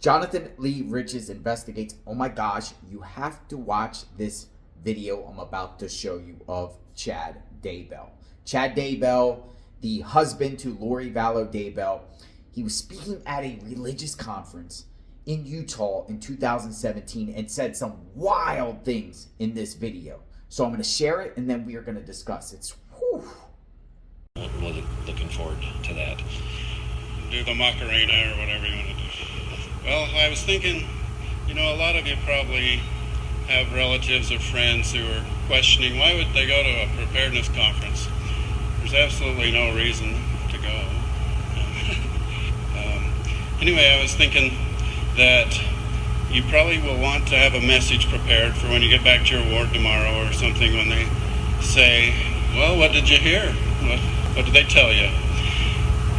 Jonathan Lee Riches investigates. Oh my gosh, you have to watch this video I'm about to show you of Chad Daybell. Chad Daybell, the husband to Lori Vallow Daybell, he was speaking at a religious conference in Utah in 2017 and said some wild things in this video. So I'm going to share it and then we are going to discuss it. It's whew. Wasn't looking forward to that. Do the Macarena or whatever you want to do. Well, I was thinking, a lot of you probably have relatives or friends who are questioning why would they go to a preparedness conference. There's absolutely no reason to go. Anyway, I was thinking that you probably will want to have a message prepared for when you get back to your ward tomorrow or something, when they say, well, what did you hear? What did they tell you?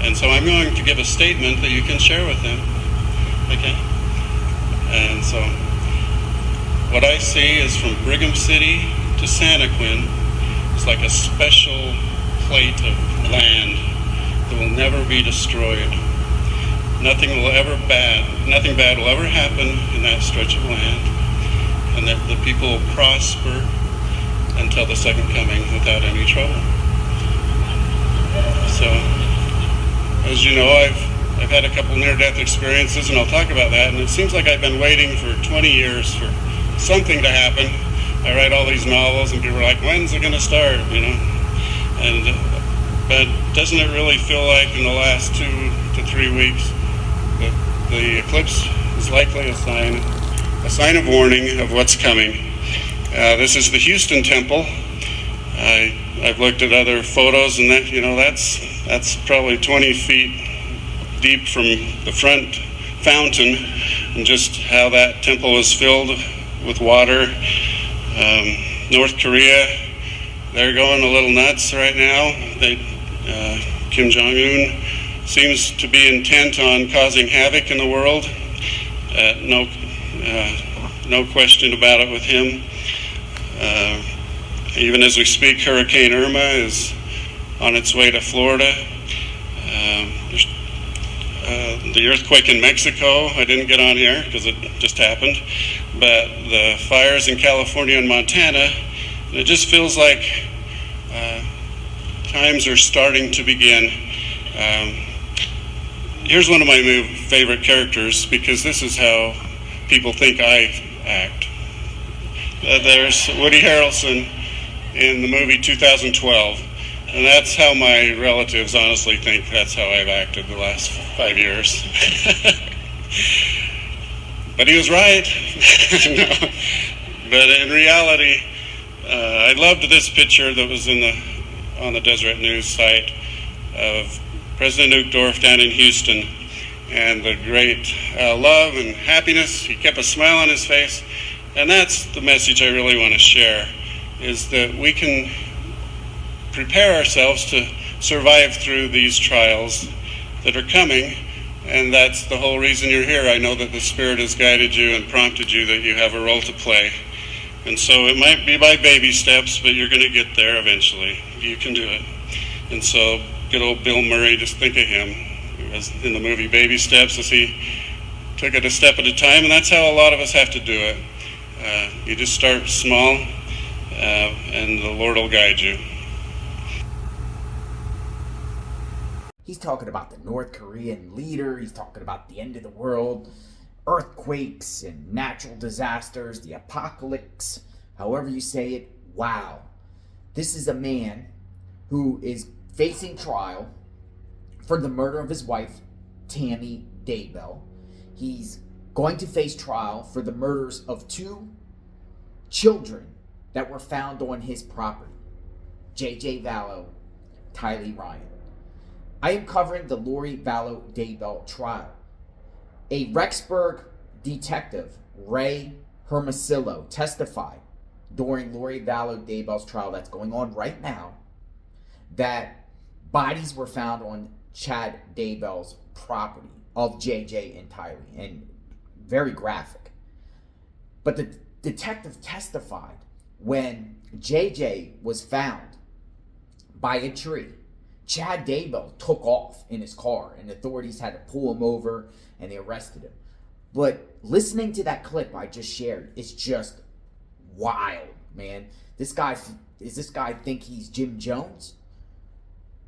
And so I'm going to give a statement that you can share with them. Okay? And so what I see is from Brigham City to Santaquin, it's like a special plate of land that will never be destroyed. Nothing bad will ever happen in that stretch of land, and that the people will prosper until the second coming without any trouble. So, as you know, I've had a couple near-death experiences, and I'll talk about that, and it seems like I've been waiting for 20 years for something to happen. I write all these novels, and people are like, when's it going to start, But doesn't it really feel like in the last 2 to 3 weeks that the eclipse is likely a sign of warning of what's coming? This is the Houston Temple. I've looked at other photos, and that's probably 20 feet deep from the front fountain, and just how that temple was filled with water. North Korea, they're going a little nuts right now. Kim Jong-un seems to be intent on causing havoc in the world. No question about it with him. Even as we speak, Hurricane Irma is on its way to Florida. The earthquake in Mexico, I didn't get on here because it just happened, but the fires in California and Montana, it just feels like times are starting to begin. Here's one of my favorite characters, because this is how people think I act. There's Woody Harrelson in the movie 2012. And that's how my relatives honestly think that's how I've acted the last 5 years. But he was right. No. But in reality, I loved this picture that was on the Deseret News site of President Uchtdorf down in Houston, and the great love and happiness. He kept a smile on his face. And that's the message I really want to share, is that we can prepare ourselves to survive through these trials that are coming, and that's the whole reason you're here. I know that the Spirit has guided you and prompted you, that you have a role to play. And so it might be by baby steps, but you're going to get there eventually. You can do it. And so good old Bill Murray, just think of him as in the movie Baby Steps, as he took it a step at a time, and that's how a lot of us have to do it. You just start small, and the Lord will guide you. He's talking about the North Korean leader. He's talking about the end of the world, earthquakes and natural disasters, the apocalypse, however you say it. Wow. This is a man who is facing trial for the murder of his wife, Tammy Daybell. He's going to face trial for the murders of 2 children that were found on his property, J.J. Vallow, Tylee Ryan. I am covering the Lori Vallow Daybell trial. A Rexburg detective, Ray Hermosillo, testified during Lori Vallow Daybell's trial that's going on right now that bodies were found on Chad Daybell's property of JJ and Tylee, and very graphic. But the detective testified when JJ was found by a tree, Chad Daybell took off in his car, and authorities had to pull him over, and they arrested him. But listening to that clip I just shared is just wild, man. This guy think he's Jim Jones?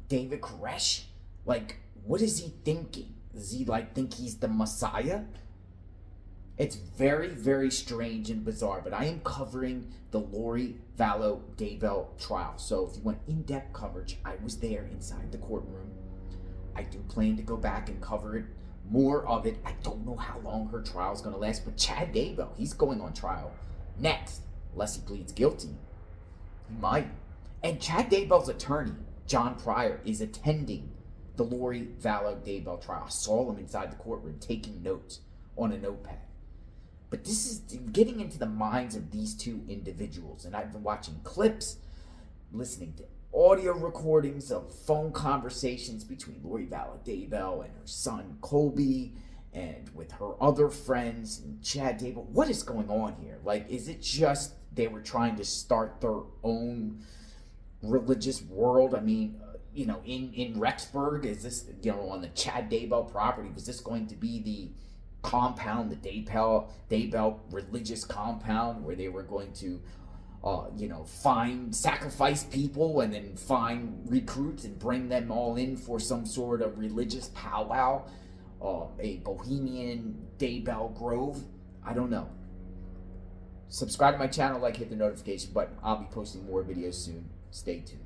David Koresh? Like, what is he thinking? Does he think he's the Messiah? It's very, very strange and bizarre, but I am covering the Lori Vallow Daybell trial. So if you want in-depth coverage, I was there inside the courtroom. I do plan to go back and cover it, more of it. I don't know how long her trial is going to last, but Chad Daybell, he's going on trial next, unless he pleads guilty. He might. And Chad Daybell's attorney, John Pryor, is attending the Lori Vallow Daybell trial. I saw him inside the courtroom taking notes on a notepad. But this is getting into the minds of these two individuals. And I've been watching clips, listening to audio recordings of phone conversations between Lori Vallow Daybell and her son Colby, and with her other friends and Chad Daybell. What is going on here? Is it just they were trying to start their own religious world? I mean, in Rexburg, is this, on the Chad Daybell property, was this going to be the compound, the Daybell religious compound, where they were going to sacrifice people and then find recruits and bring them all in for some sort of religious powwow, a bohemian Daybell Grove? I don't know. Subscribe to my channel, hit the notification button. I'll be posting more videos soon. Stay tuned.